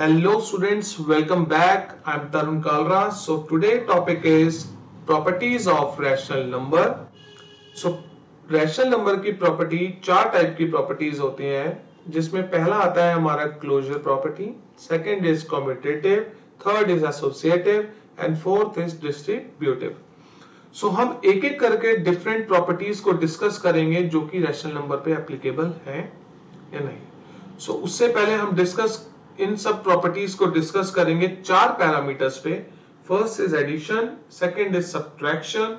Hello students, welcome back. I'm Tarun Kalra. So today topic is properties of rational number. So rational number की property चार type की properties होती हैं जिसमें पहला आता है हमारा closure property, second is commutative, third is associative and fourth is distributive. So हम एक एक करके डिफरेंट प्रॉपर्टीज को डिस्कस करेंगे जो कि रैशनल नंबर पे एप्लीकेबल है या नहीं। सो उससे पहले हम डिस्कस इन सब प्रॉपर्टीज को डिस्कस करेंगे चार पैरामीटर्स पे। First is addition, second is subtraction,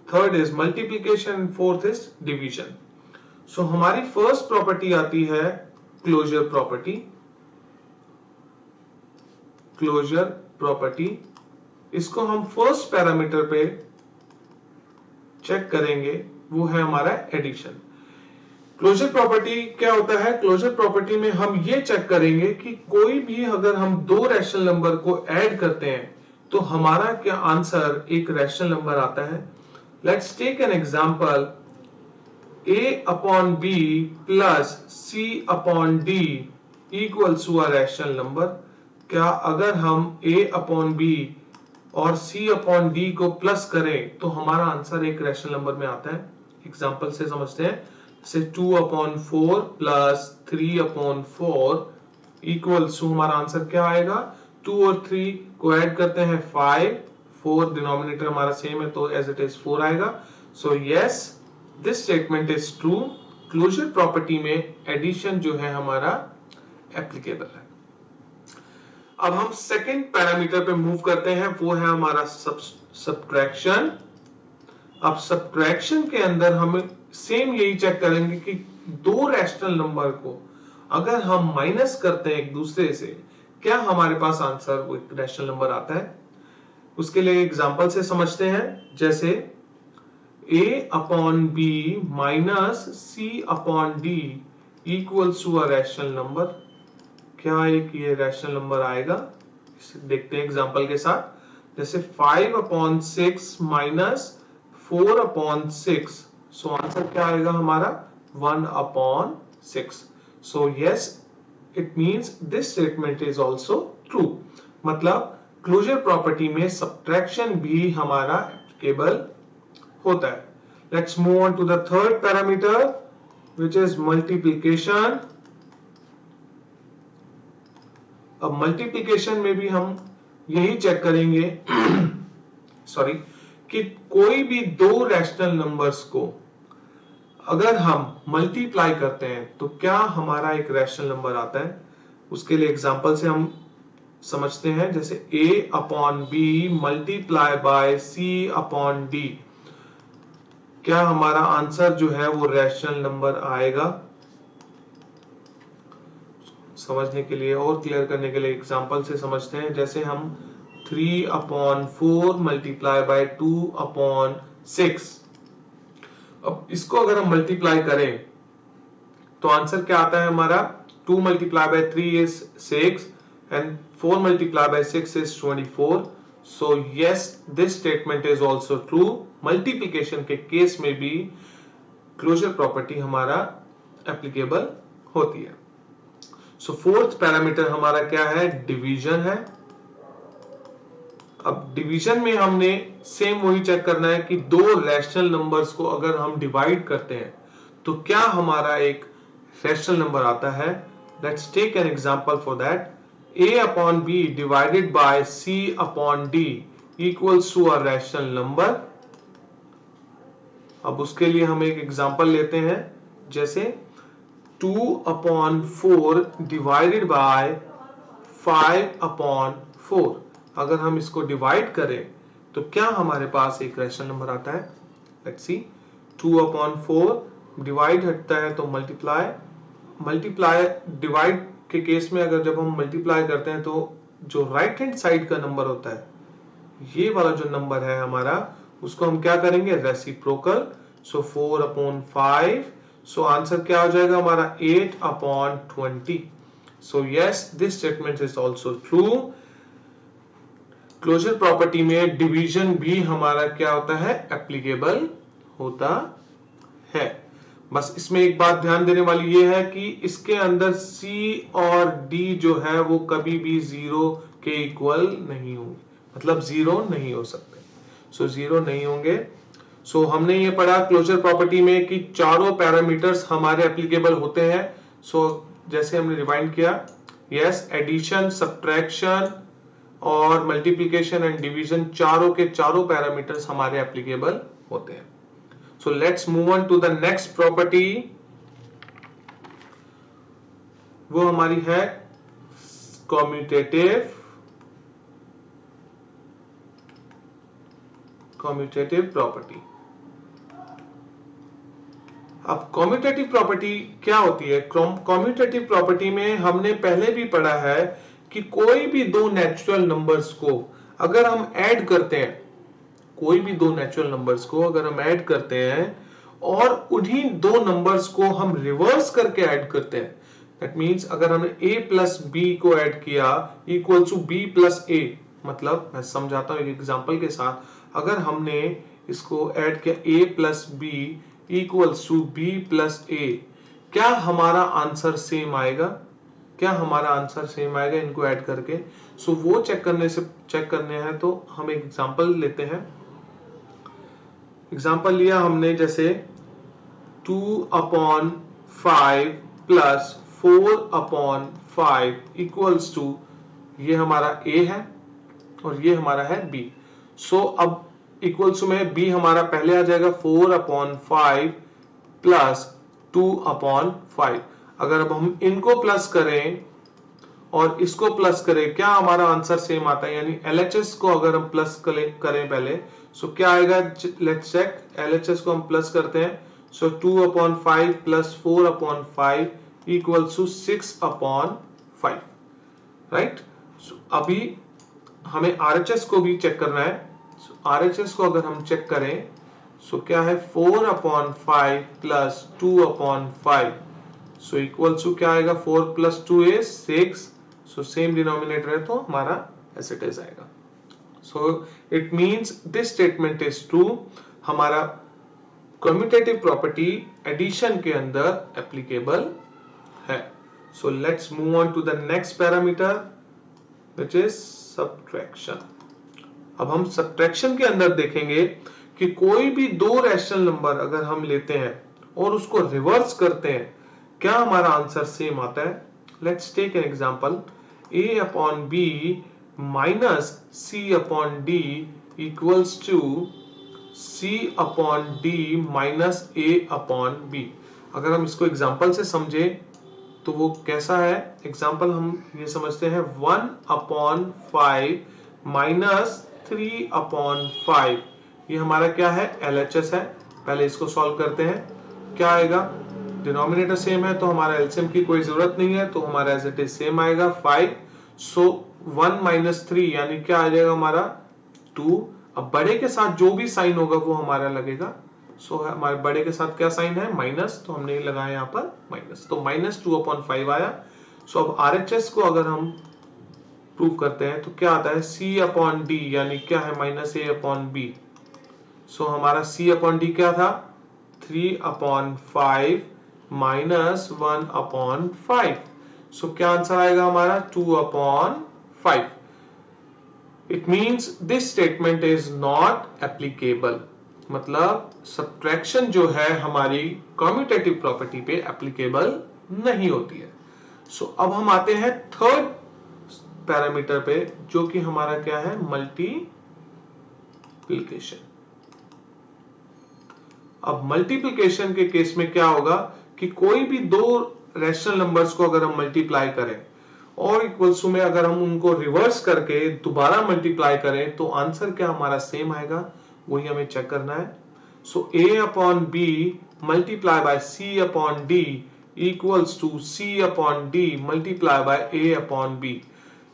third is multiplication and fourth is division. So हमारी फर्स्ट प्रॉपर्टी आती है क्लोजर प्रॉपर्टी। क्लोजर प्रॉपर्टी इसको हम फर्स्ट पैरामीटर पे चेक करेंगे, वो है हमारा एडिशन। क्लोजर प्रॉपर्टी क्या होता है? क्लोजर प्रॉपर्टी में हम ये चेक करेंगे कि कोई भी अगर हम दो रैशनल नंबर को ऐड करते हैं तो हमारा क्या आंसर एक रैशनल नंबर आता है। Let's take an example, a upon b plus c upon d equals to a rational number. क्या अगर हम a अपॉन b और c अपॉन d को प्लस करें तो हमारा आंसर एक रैशनल नंबर में आता है? एग्जांपल से समझते हैं। से 2 upon 4 plus 3 upon 4 equals to हमारा आंसर क्या आएगा? 2 और 3 को ऐड करते हैं 5, 4 डिनोमिनेटर हमारा सेम है तो एज इट इज 4 आएगा। So yes, this statement is true. Closure property में एडिशन जो है हमारा एप्लीकेबल है। अब हम सेकंड पैरामीटर पे मूव करते हैं, वो है हमारा सब्ट्रैक्शन। अब सब्ट्रैक्शन के अंदर हम सेम यही चेक करेंगे कि दो रैशनल नंबर को अगर हम माइनस करते हैं एक दूसरे से, क्या हमारे पास आंसर वो एक रैशनल नंबर आता है। उसके लिए एग्जांपल से समझते हैं, जैसे a upon b minus c upon d equals to a rational number. क्या एक ये रैशनल नंबर आएगा? देखते हैं एग्जांपल के साथ। जैसे 5 upon 6 minus 4 upon 6, so answer क्या आएगा हमारा? 1 upon 6। So yes, it means this statement is also true. मतलब क्लोजर प्रॉपर्टी में सब्ट्रैक्शन भी हमारा एप्लीकेबल होता है। Let's move on to the third parameter which is multiplication. अब मल्टीप्लिकेशन में भी हम यही चेक करेंगे सॉरी, कि कोई भी दो रैशनल नंबर्स को अगर हम मल्टीप्लाई करते हैं तो क्या हमारा एक रैशनल नंबर आता है। उसके लिए एग्जांपल से हम समझते हैं, जैसे a upon b multiply by c upon d। क्या हमारा आंसर जो है वो रैशनल नंबर आएगा? समझने के लिए और क्लियर करने के लिए एग्जांपल से समझते हैं, जैसे हम 3 अपॉन 4 मल्टीप्लाई बाय 2 अपॉन 6। अब इसको अगर हम मल्टीप्लाई करें तो आंसर क्या आता है हमारा? 2 multiply by 3 is 6 and 4 multiply by 6 is 24। So yes, this statement is also true. Multiplication के केस में भी क्लोजर प्रॉपर्टी हमारा एप्लीकेबल होती है। सो फोर्थ पैरामीटर हमारा क्या है? डिवीजन है। अब डिवीजन में हमने सेम वही चेक करना है कि दो रैशनल नंबर्स को अगर हम डिवाइड करते हैं तो क्या हमारा एक रैशनल नंबर आता है। Let's take an example for that. a upon b divided by c upon d equals to a rational number. अब उसके लिए हम एक एग्जांपल लेते हैं, जैसे 2 अपॉन 4 डिवाइडेड बाय 5 अपॉन 4। अगर हम इसको डिवाइड करें तो क्या हमारे पास एक रैशनल नंबर आता है? Let's see. 2 अपॉन 4 डिवाइड हटता है तो मल्टीप्लाई, मल्टीप्लाई डिवाइड के केस में अगर जब हम मल्टीप्लाई करते हैं तो जो राइट हैंड साइड का नंबर होता है, ये वाला जो नंबर है हमारा, उसको हम क्या करेंगे? Reciprocal. So 4 upon 5, so answer क्या हो जाएगा हमारा? 8 upon 20। So yes, this statement is also true. Closure property में डिवीजन भी हमारा क्या होता है? एप्लीकेबल होता है। बस इसमें एक बात ध्यान देने वाली ये है कि इसके अंदर C और D जो है वो कभी भी 0 के इक्वल नहीं होंगे, मतलब 0 नहीं हो सकते। सो 0 नहीं होंगे। सो हमने ये पढ़ा क्लोजर प्रॉपर्टी में कि चारों पैरामीटर्स हमारे एप्लीकेबल होते हैं। सो जैसे हमने रिवाइंड किया, यस, एडिशन, सब्ट्रैक्शन और मल्टीप्लिकेशन एंड डिवीजन, चारों के चारों पैरामीटर्स हमारे एप्लीकेबल होते हैं। So let's move on to the next property. वो हमारी है commutative property। अब commutative property क्या होती है? commutative property में हमने पहले भी पढ़ा है कि कोई भी दो नेचुरल नंबर्स को अगर हम ऐड करते हैं, कोई भी दो नेचुरल नंबर्स को अगर हम ऐड करते हैं और उन्हीं दो नंबर्स को हम रिवर्स करके ऐड करते हैं, दैट मींस अगर हमने a प्लस बी को ऐड किया equal to b plus a, मतलब मैं समझाता हूं एक एग्जांपल के साथ। अगर हमने इसको ऐड किया a plus b equals to b plus a, क्या हमारा आंसर सेम आएगा? क्या हमारा आंसर सेम आएगा इनको ऐड करके? सो वो चेक करने हैं तो हम एक एग्जांपल लेते हैं। एग्जांपल लिया हमने जैसे 2/5 प्लस 4/5 इक्वल्स टू, ये हमारा a है और ये हमारा है b। सो अब इक्वल्स में b हमारा पहले आ जाएगा 4/5 प्लस 2/5। अगर अब हम इनको प्लस करें और इसको प्लस करें, क्या हमारा आंसर सेम आता है? यानी LHS को अगर हम प्लस करें पहले, सो क्या आएगा? Let's check. LHS को हम प्लस करते हैं, सो 2/5 प्लस 4/5 इक्वल्स टू 6/5, राइट। अभी हमें RHS को भी चेक करना है। RHS को अगर हम चेक करें, सो क्या है? 4/5 प्लस 2/5, सो इक्वल्स टू क्या आएगा? 4 plus 2 is 6। So same denominator है तो हमारा एज इट इज आएगा। So it means this statement is true. हमारा कम्यूटेटिव प्रॉपर्टी एडिशन के अंदर एप्लीकेबल है। So let's move on to the next parameter which is subtraction. अब हम सब्ट्रैक्शन के अंदर देखेंगे कि कोई भी दो रैशनल नंबर अगर हम लेते हैं और उसको रिवर्स करते हैं, क्या हमारा आंसर सेम आता है? Let's take an example. a upon b minus c upon d equals to c upon d minus a upon b। अगर हम इसको एग्जांपल से समझे तो वो कैसा है? एग्जांपल हम ये समझते हैं 1/5 minus 3/5। ये हमारा क्या है? LHS है। पहले इसको सॉल्व करते हैं, क्या आएगा? डिनोमिनेटर सेम है तो हमारा एलसीएम की कोई जरूरत नहीं है, तो हमारा एज इट इज सेम आएगा 5। सो 1 माइनस 3 यानी क्या आ जाएगा हमारा? 2। अब बड़े के साथ जो भी साइन होगा वो हमारा लगेगा। सो हमारे बड़े के साथ क्या साइन है? माइनस, तो हमने लगाया यहाँ पर माइनस, तो -2/5 आया। सो अब RHS को अगर हम प्रूव करते हैं तो क्या आता है? C/D यानी क्या है? -A/B। सो हमारा C/D क्या था? 3/5 माइनस 1/5। सो क्या आंसर आएगा हमारा? 2/5। It means this statement is not applicable. मतलब सब्ट्रैक्शन जो है हमारी कम्यूटेटिव प्रॉपर्टी पे एप्लीकेबल नहीं होती है। सो अब हम आते हैं थर्ड पैरामीटर पे, जो कि हमारा क्या है? मल्टीप्लिकेशन। अब मल्टीप्लिकेशन के केस में क्या होगा कि कोई भी दो रैशनल नंबर्स को अगर हम मल्टीप्लाई करें और इक्वल्स में अगर हम उनको रिवर्स करके दोबारा मल्टीप्लाई करें तो आंसर क्या हमारा सेम आएगा? वही हमें चेक करना है। So a/b multiply by c/d equals to c/d multiply by a/b।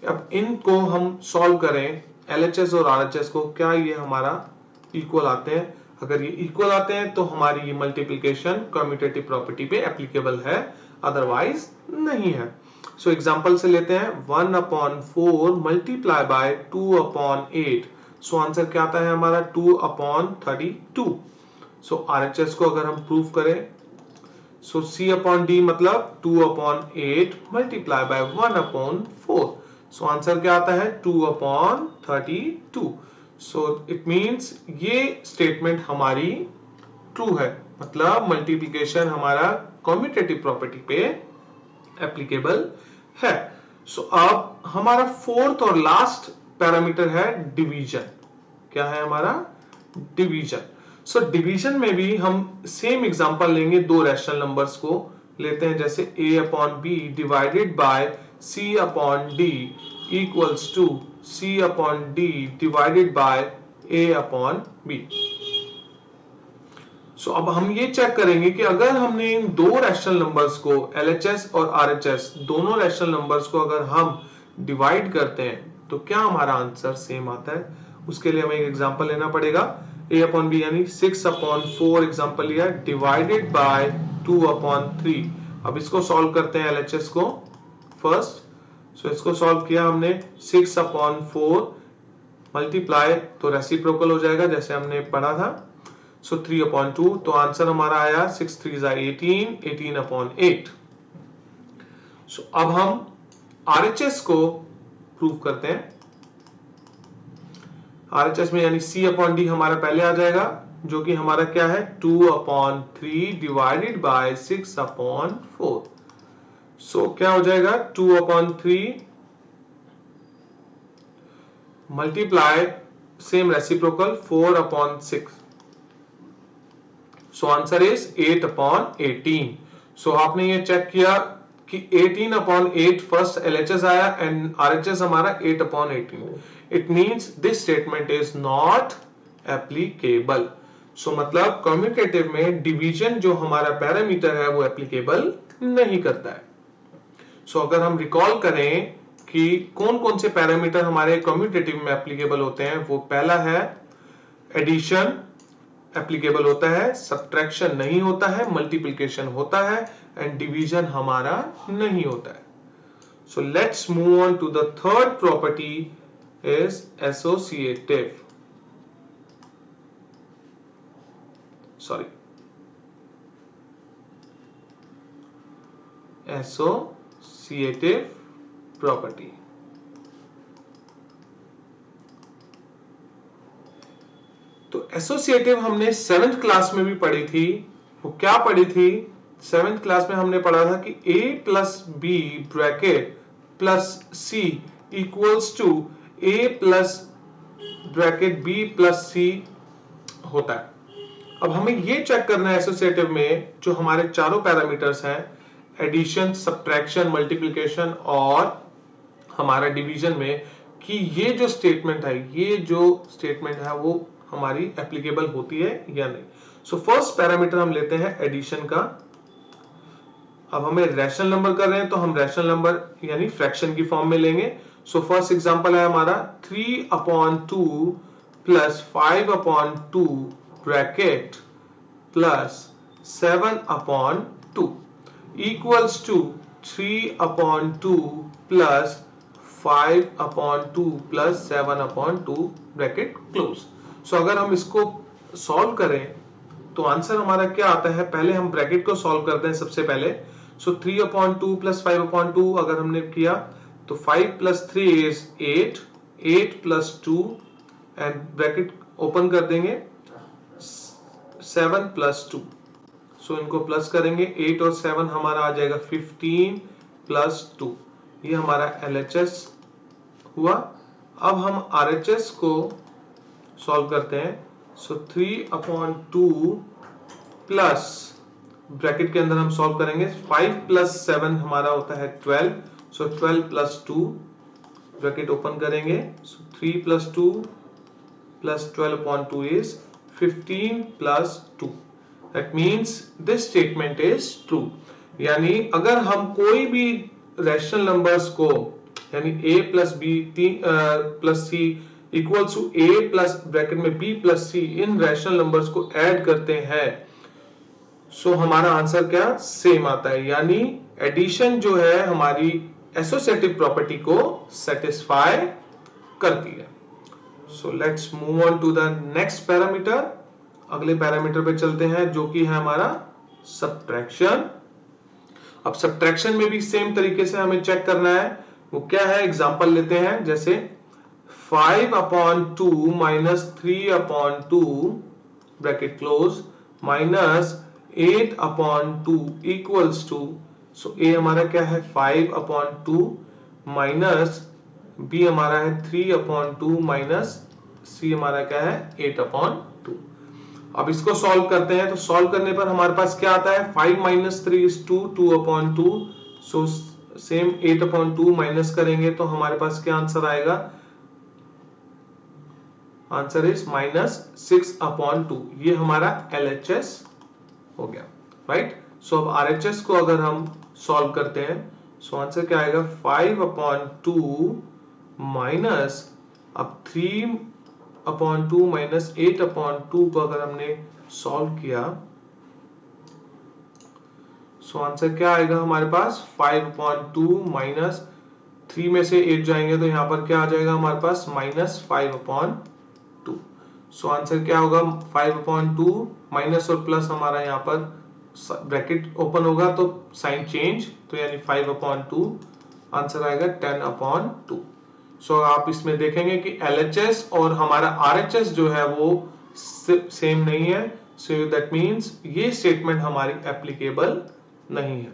अब इनको हम सॉल्व करें LHS और RHS को, क्या ये हमारा इक्वल आते हैं? अगर ये इक्वल आते हैं तो हमारी ये मल्टीप्लिकेशन कम्यूटेटिव प्रॉपर्टी पे एप्लीकेबल है, अदरवाइज नहीं है। सो एग्जांपल से लेते हैं 1/4 मल्टीप्लाई बाय 2/8। सो आंसर क्या आता है हमारा? 2/32। सो RHS को अगर हम प्रूव करें सो C अपॉन D मतलब 2 upon 8 multiply by 1 upon 4। So answer क्या आता है 2 अपॉन 32। सो इट मींस ये स्टेटमेंट हमारी ट्रू है, मतलब मल्टीप्लिकेशन हमारा कम्यूटेटिव प्रॉपर्टी पे एप्लीकेबल है। सो अब हमारा फोर्थ और लास्ट पैरामीटर है डिवीजन। क्या है हमारा डिवीजन। सो डिवीजन में भी हम सेम एग्जांपल लेंगे, दो रैशनल नंबर्स को लेते हैं, जैसे a upon b divided by c upon d equals to c upon d divided by a upon b। So अब हम ये चेक करेंगे कि अगर हमने इन दो रैशनल नंबर्स को LHS और RHS दोनों रैशनल नंबर्स को अगर हम डिवाइड करते हैं तो क्या हमारा आंसर सेम आता है। उसके लिए हमें एक एग्जांपल लेना पड़ेगा, a अपॉन बी यानी 6 अपॉन 4 एग्जांपल लिया डिवाइडेड बाय 2 अपॉन 3। अब इसको सॉल्व करते हैं LHS को फर्स्ट। सो इसको सॉल्व किया हमने, 6 अपॉन 4 मल्टीप्लाई तो रेसिप्रोकल हो जाएगा जैसे हमने पढ़ा था। सो 3 अपॉन 2, तो आंसर हमारा आया 6 3 18, 18 अपॉन 8। सो अब हम RHS को प्रूव करते हैं। RHS में यानी C अपॉन D हमारा पहले आ जाएगा, जो कि हमारा क्या है 2 upon 3 divided by 6 upon 4। So क्या हो जाएगा 2 upon 3 multiply same reciprocal 4 upon 6। So answer is 8 upon 18। So आपने ये चेक किया कि 18 अपॉन 8 फर्स्ट LHS आया एंड RHS हमारा 8 upon 18। It means this statement is not applicable. So मतलब कम्यूटेटिव में डिवीजन जो हमारा पैरामीटर है वो एप्लीकेबल नहीं करता है। सो अगर हम रिकॉल करें कि कौन कौन से पैरामीटर हमारे कम्यूटेटिव में एप्लीकेबल होते हैं, वो पहला है एडिशन एप्लीकेबल होता है, सब्ट्रैक्शन नहीं होता है, मल्टीप्लिकेशन होता है एंड डिवीजन हमारा नहीं होता है। So let's move on to the third property is associative. Associative property. तो एसोसिएटिव हमने 7th क्लास में भी पढ़ी थी। वो क्या पढ़ी थी 7th क्लास में हमने पढ़ा था कि a plus b bracket plus c equals to a plus bracket b plus c होता है। अब हमें ये चेक करना है एसोसिएटिव में जो हमारे चारों पैरामीटर्स हैं, एडिशन, सब्ट्रैक्शन, मल्टीप्लिकेशन और हमारा डिवीजन में, कि ये जो स्टेटमेंट है वो हमारी एप्लीकेबल होती है या नहीं। सो फर्स्ट पैरामीटर हम लेते हैं एडिशन का। अब हमें रैशनल नंबर कर रहे हैं तो हम रैशनल नंबर यानी फ्रैक्शन की फॉर्म में लेंगे। सो फर्स्ट एग्जांपल है हमारा 3 upon 2 plus 5 upon 2 bracket plus 7 upon 2 equals to 3 upon 2 plus 5 upon 2 plus 7 upon 2 bracket close. So अगर हम इसको सॉल्व करें तो आंसर हमारा क्या आता है, पहले हम ब्रैकेट को सॉल्व करते हैं सबसे पहले। सो 3 अपॉन 2 प्लस 5 अपॉन 2 अगर हमने किया तो 5 plus 3 is 8, 8 plus 2 and bracket open कर देंगे 7 प्लस 2। सो इनको प्लस करेंगे, 8 और 7 हमारा आ जाएगा 15 प्लस 2। ये हमारा LHS हुआ। अब हम RHS को सॉल्व करते हैं। सो 3 अपॉन 2 प्लस ब्रैकेट के अंदर हम सॉल्व करेंगे 5 प्लस 7 हमारा होता है 12। सो 12 प्लस 2 ब्रैकेट ओपन करेंगे। सो 3 plus 2 plus 12 upon 2 is 15 plus 2। That means this statement is true. यानी अगर हम कोई भी रैशनल नंबर्स को यानी a plus b plus c equals to a plus bracket में b प्लस c इन रैशनल नंबर्स को ऐड करते हैं, सो हमारा आंसर क्या सेम आता है। यानी एडिशन जो है हमारी एसोसिएटिव प्रॉपर्टी को सेटिस्फाई करती है। So let's move on to the next parameter. अगले पैरामीटर पे चलते हैं जो कि है हमारा सब्ट्रैक्शन। अब सब्ट्रैक्शन में भी सेम तरीके से हमें चेक करना है, वो क्या है, एग्जांपल लेते हैं, जैसे 5/2 minus 3/2 bracket close minus 8/2 equals to, so ए हमारा क्या है 5/2 माइनस बी हमारा है 3/2 माइनस सी हमारा क्या है 8/2। अब इसको सॉल्व करते हैं, तो सॉल्व करने पर हमारे पास क्या आता है 5 minus 3 is 2, 2/2, so same 8/2 minus करेंगे तो हमारे पास क्या आंसर आएगा, आंसर इज -6/2। ये हमारा LHS हो गया, राइट। सो अब RHS को अगर हम सॉल्व करते हैं, सो आंसर क्या आएगा 5/2 माइनस, अब 3/2 माइनस 8/2 को अगर हमने सॉल्व किया, सो आंसर क्या आएगा हमारे पास 5/2 माइनस 3 में से 8 जाएंगे तो यहां पर क्या आ जाएगा हमारे पास -5/2। सो आंसर क्या होगा 5/2 माइनस और प्लस हमारा यहाँ पर ब्रैकेट ओपन होगा तो साइन चेंज, तो यानी 5/2 आंसर आएगा 10/2। सो आप इसमें देखेंगे कि LHS और हमारा RHS जो है वो सेम नहीं है, सो दैट मींस ये स्टेटमेंट हमारी एप्लीकेबल नहीं है।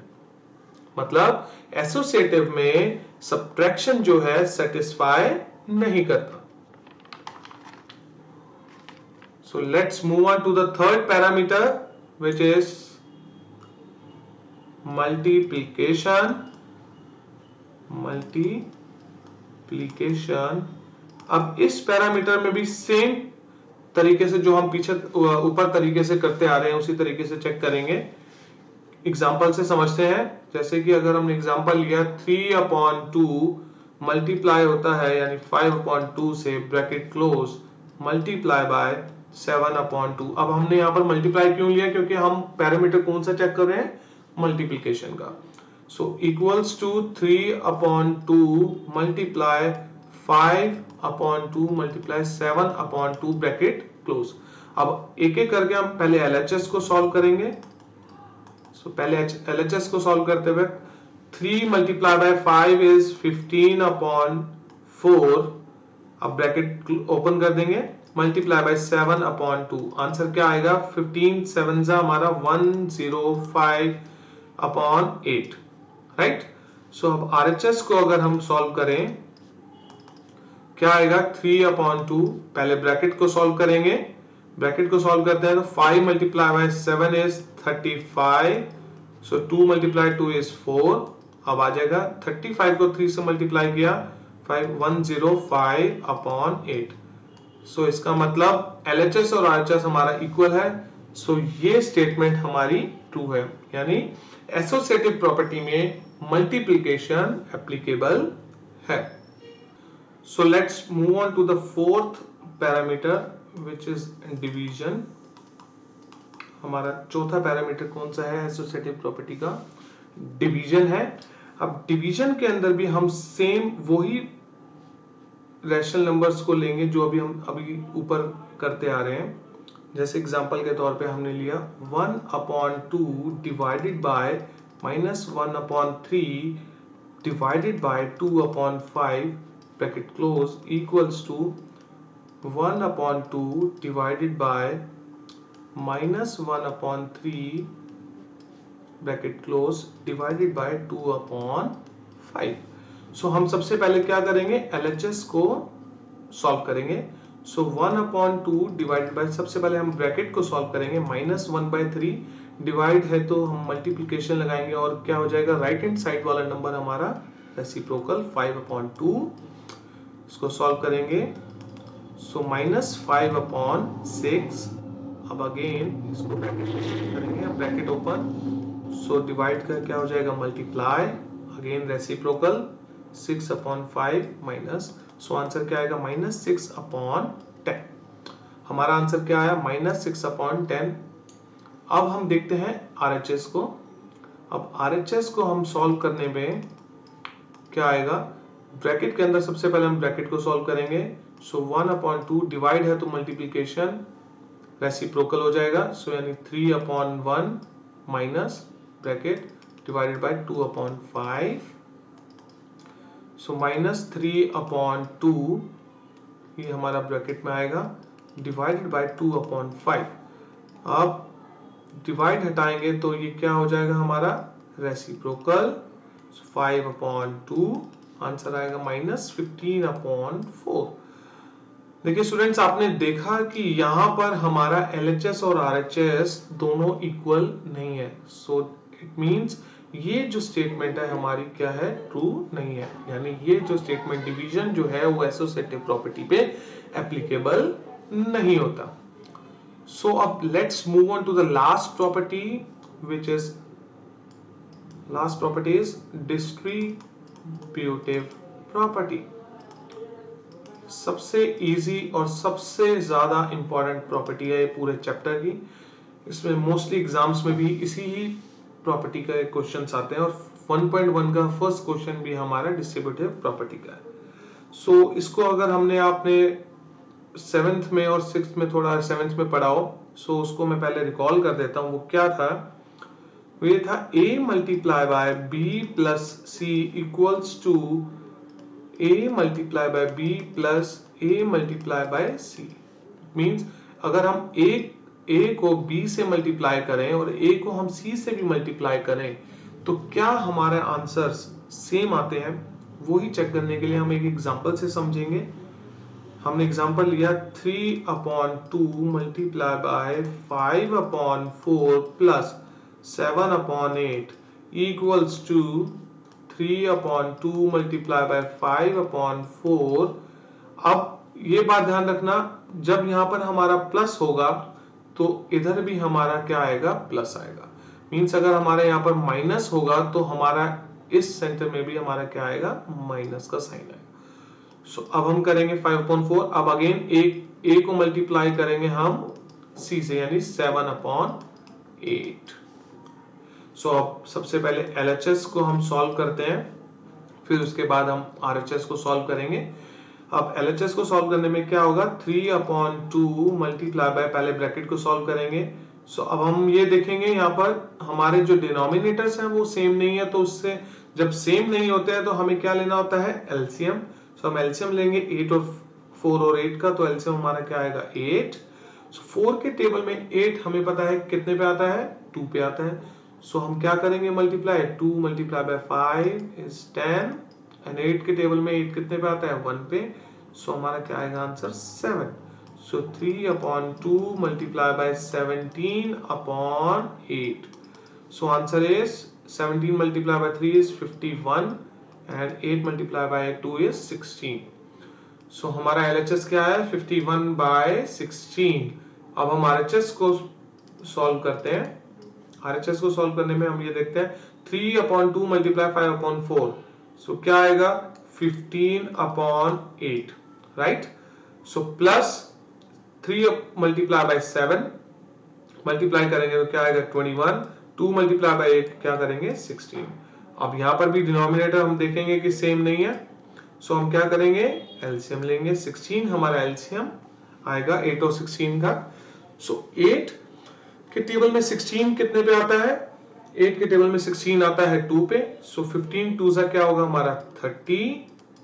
मतलब एसोसिएटिव में सब्ट्रैक्शन जो है सेटिस्फाई नहीं करता। So let's move on to the third parameter, which is multiplication. अब इस पैरामीटर में भी सेम तरीके से जो हम पीछे ऊपर तरीके से करते आ रहे हैं उसी तरीके से चेक करेंगे। एग्जाम्पल से समझते हैं, जैसे कि अगर हमने एग्जाम्पल लिया 3/2 मल्टीप्लाई होता है यानी 5/2 से ब्रैकेट क्लोज मल्टीप्लाई बाय 7/2। अब हमने यहाँ पर मल्टीप्लाई क्यों लिया, क्योंकि हम पैरामीटर कौन सा चेक कर रहे हैं, मल्टीप्लिकेशन का। So equals to 3/2 multiply 5/2 multiply 7/2 bracket close. अब एक एक करके हम पहले LHS को सॉल्व करेंगे। सो पहले LHS को सॉल्व करते हुए 3 मल्टीप्लाई बाय 5 इज 15/4। अब ब्रैकेट ओपन कर देंगे, मल्टीप्लाई बाय 7/2, आंसर क्या आएगा 15 7 हमारा 105/8, राइट। सो अब RHS को अगर हम सॉल्व करें क्या आएगा 3/2, पहले ब्रैकेट को सॉल्व करेंगे, ब्रैकेट को सॉल्व करते हैं तो 5 multiply by 7 is 35, so 2 multiply 2 is 4। अब आ जाएगा 35 को 3 से मल्टीप्लाई किया 105/8। सो इसका मतलब LHS और RHS हमारा इक्वल है, सो ये स्टेटमेंट हमारी ट्रू है, यानी एसोसिएटिव प्रॉपर्टी में मल्टीप्लिकेशन एप्लीकेबल है। So let's move on to the fourth parameter which is division. हमारा चौथा पैरामीटर कौन सा है एसोसिएटिव प्रॉपर्टी का, डिवीजन है। अब डिवीजन के अंदर भी हम सेम वही रैशनल नंबर्स को लेंगे जो हम ऊपर करते आ रहे हैं। जैसे एग्जांपल के तौर पे हमने लिया 1/2 divided by -1/3 divided by 2/5 bracket close equals to 1/2 divided by -1/3 bracket close divided by 2/5। So हम सबसे पहले क्या करेंगे, LHS को सॉल्व करेंगे। सो 1/2 डिवाइडेड बाय, सबसे पहले हम ब्रैकेट को सॉल्व करेंगे, -1/3 डिवाइड है तो हम मल्टीप्लिकेशन लगाएंगे और क्या हो जाएगा, राइट हैंड साइड वाला नंबर हमारा रेसिप्रोकल 5/2, इसको सॉल्व करेंगे। सो -5/6, अब अगेन इसको ब्रैकेट करेंगे, ब्रैकेट ओपन, सो डिवाइड का क्या हो जाएगा, मल्टीप्लाई, अगेन रेसिप्रोकल 6/5 माइनस, सो आंसर क्या आएगा -6/10। हमारा आंसर क्या आया -6/10। अब हम देखते हैं RHS को। अब RHS को हम सॉल्व करने में क्या आएगा, ब्रैकेट के अंदर सबसे पहले हम ब्रैकेट को सॉल्व करेंगे। सो 1/2 डिवाइड है तो मल्टीप्लिकेशन रेसिप्रोकल हो जाएगा, सो यानी 3/1 माइनस ब्रैकेट डिवाइडेड बाय 2/5, सो -3/2 ये हमारा ब्रैकेट में आएगा डिवाइडेड बाय 2/5। अब डिवाइड हटाएंगे तो ये क्या हो जाएगा हमारा रेसिप्रोकल, 5/2 आंसर आएगा -15/4। देखिए स्टूडेंट्स, आपने देखा कि यहाँ पर हमारा LHS और RHS दोनों इक्वल नहीं है, सो इट मींस ये जो स्टेटमेंट है हमारी क्या है, ट्रू नहीं है। यानी ये जो स्टेटमेंट डिवीजन जो है वो एसोसिएटिव प्रॉपर्टी पे एप्लीकेबल नहीं होता। सो अब let's move on to the last property, which is last property is distributive property। सबसे इजी और सबसे ज्यादा इंपॉर्टेंट प्रॉपर्टी है ये पूरे चैप्टर की। इसमें मोस्टली एग्जाम्स में भी इसी ही प्रॉपर्टी का क्वेश्चन आते हैं और 1.1 का फर्स्ट क्वेश्चन भी हमारा डिस्ट्रीब्यूटिव प्रॉपर्टी का है। सो इसको अगर हमने आपने 7th में और 6th में, थोड़ा 7th में पढ़ा हो, सो उसको मैं पहले रिकॉल कर देता हूं। वो क्या था, ये था a multiply by b plus c equals to a multiply by b plus a multiply by c। Means अगर हम a को b से मल्टीप्लाई करें और a को हम c से भी मल्टीप्लाई करें तो क्या हमारे आंसर्स सेम आते हैं, वो ही चेक करने के लिए हम एक एग्जांपल से समझेंगे। हमने एग्जांपल लिया 3/2 multiply by 5/4 plus 7/8 equals to 3/2 multiply by 5/4। अब ये बात ध्यान रखना, जब यहाँ पर हमारा प्लस होगा तो इधर भी हमारा क्या आएगा, प्लस आएगा। मींस अगर हमारे यहाँ पर माइनस होगा तो हमारा इस सेंटर में भी हमारा क्या आएगा, माइनस का साइन आएगा। सो अब हम करेंगे 5/4। अब अगेन a को मल्टीप्लाई करेंगे हम c से, यानी 7/8। सो अब सबसे पहले LHS को हम सॉल्व करते हैं, फिर उसके बाद हम RHS को सॉल्व करेंगे। अब LHS को सॉल्व करने में क्या होगा, 3/2 मल्टीप्लाई बाय, पहले ब्रैकेट को सॉल्व करेंगे। सो अब हम ये देखेंगे यहाँ पर हमारे जो डिनोमिनेटर्स हैं वो सेम नहीं है, तो उससे जब सेम नहीं होते हैं तो हमें क्या लेना होता है, एलसीएम। सो हम एलसीएम लेंगे 8 और 4 और 8 का, तो एलसीएम हमारा क्या आएगा, 8। सो 4 के टेबल में 8 हमें पता है कितने पे आता है, 2 पे आता है। सो हम क्या करेंगे, multiply, 2 multiply by 5 is 10 and 8 के टेबल में 8 कितने पे आता है, 1 पे। सो हमारा क्या आएगा answer, 7। So 3/2 multiply bye 17/8। So answer is 17 multiply by 3 is 51 and 8 multiply by 2 is 16। सो हमारा LHS क्या है, 51/16। अब हम RHS को सॉल्व करते हैं। RHS को सॉल्व करने में हम ये देखते हैं 3/2 मल्टीप्लाई 5/4। सो क्या आएगा, 15/8, right. So plus 3 multiply by 7 multiply करेंगे तो क्या आएगा, 21। 2 मल्टीप्लाई बाय 8 क्या करेंगे, 16। अब यहाँ पर भी डिनोमिनेटर हम देखेंगे कि सेम नहीं है, सो हम क्या करेंगे, एलसीएम लेंगे। 16 हमारा एलसीएम आएगा 8 और 16 का। सो 8 के टेबल में 16 कितने पे आता है, 8 के टेबल में 16 आता है 2 पे। सो 15 2 सा क्या होगा हमारा 30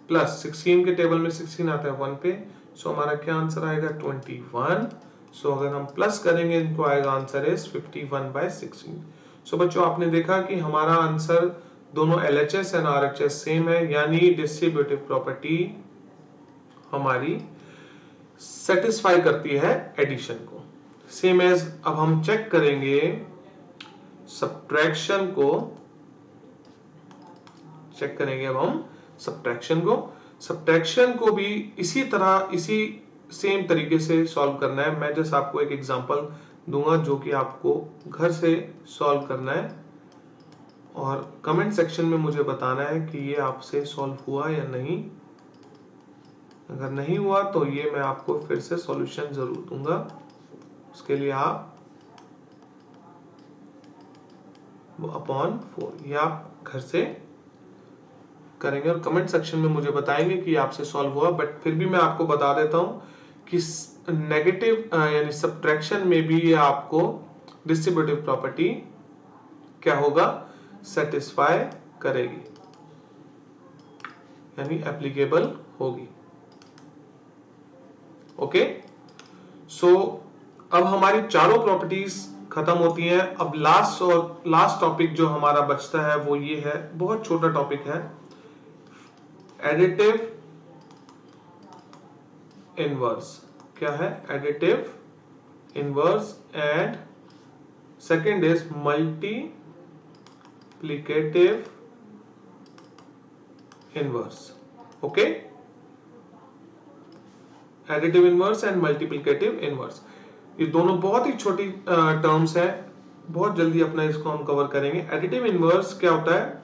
प्लस 16 के टेबल में 16 आता है 1 पे। सो हमारा क्या आंसर आएगा, 21। सो अगर हम प्लस करेंगे इनको आएगा आंसर इज 51/16। सो बच्चों आपने देखा कि हमारा आंसर दोनों LHS एंड RHS सेम है, यानी डिस्ट्रीब्यूटिव प्रॉपर्टी हमारी सेटिस्फाई करती है एडिशन को। सेम एज अब हम चेक करेंगे सब्ट्रैक्शन को, चेक करेंगे अब हम सब्ट्रैक्शन को। सब्ट्रैक्शन को भी इसी तरह, इसी सेम तरीके से सॉल्व करना है। मैं जस्ट आपको एक एग्जांपल दूंगा जो कि आपको घर से सॉल्व करना है और कमेंट सेक्शन में मुझे बताना है कि ये आपसे सॉल्व हुआ या नहीं। अगर नहीं हुआ तो ये मैं आपको फिर से सॉल्यूशन जरूर दूंगा, उसके लिए आप अपॉन 4 ये आप घर से करेंगे और कमेंट सेक्शन में मुझे बताएंगे कि आपसे सॉल्व हुआ। बट फिर भी मैं आपको बता देता हूं कि नेगेटिव यानी सब्ट्रैक्शन में भी ये आपको डिस्ट्रीब्यूटिव प्रॉपर्टी क्या होगा, सेटिस्फाई करेगी, यानी एप्लीकेबल होगी। ओके, सो अब हमारी चारों प्रॉपर्टीज खत्म होती हैं। अब लास्ट टॉपिक जो हमारा बचता है वो ये है, बहुत छोटा टॉपिक है, एडिटिव इनवर्स। क्या है, additive inverse, and second is multiplicative inverse. Okay, additive inverse and multiplicative inverse, ये दोनों बहुत ही छोटी टर्म्स हैं, बहुत जल्दी अपना इसको हम कवर करेंगे। एडिटिव इनवर्स क्या होता है,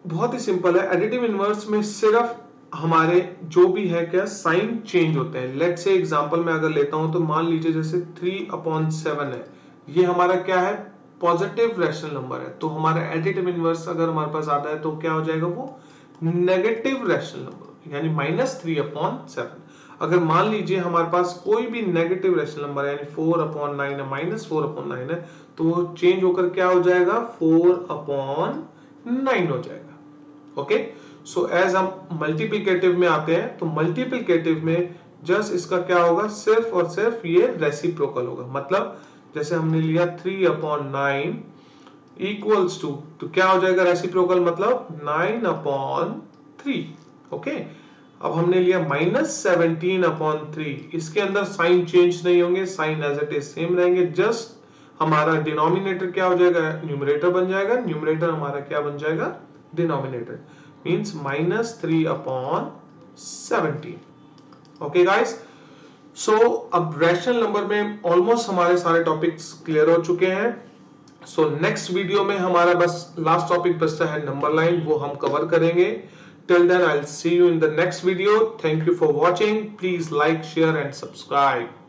बहुत ही सिंपल है। एडिटिव इनवर्स में सिर्फ हमारे जो भी है क्या, साइन चेंज होते हैं। लेट से एग्जांपल में अगर लेता हूं तो मान लीजिए जैसे 3/7 है, ये हमारा क्या है, पॉजिटिव रैशनल नंबर है, तो हमारा एडिटिव इनवर्स अगर हमारे पास आता है तो क्या हो जाएगा, वो नेगेटिव रैशनल नंबर, यानी -3/7। अगर मान लीजिए हमारे पास कोई भी नेगेटिव रैशनल नंबर है, यानी 4/9 है, -4/9 है, तो वो चेंज होकर क्या हो जाएगा, 4/9 हो जाएगा। ओके, सो एज हम मल्टीप्लिकेटिव में आते हैं, तो मल्टीप्लिकेटिव में जस्ट इसका क्या होगा, सिर्फ और सिर्फ ये रेसिप्रोकल होगा। मतलब जैसे हमने लिया 3/9 इक्वल्स टू, तो क्या हो जाएगा रेसिप्रोकल, मतलब 9/3। ओके, अब हमने लिया -17/3, इसके अंदर साइन चेंज नहीं होंगे, sign as it is same रहेंगे, जस्ट हमारा डिनोमिनेटर क्या हो जाएगा, न्यूमरेटर बन जाएगा, न्यूमरेटर हमारा क्या बन जाएगा, डिनोमिनेटर, मींस -3/17। ओके गाइस, सो अब रैशनल नंबर में ऑलमोस्ट हमारे सारे टॉपिक्स क्लियर हो चुके हैं। सो नेक्स्ट वीडियो में हमारा बस लास्ट टॉपिक बचता है नंबर लाइन, वो हम कवर करेंगे। Till then, I'll see you in the next video. Thank you for watching. Please like, share and subscribe.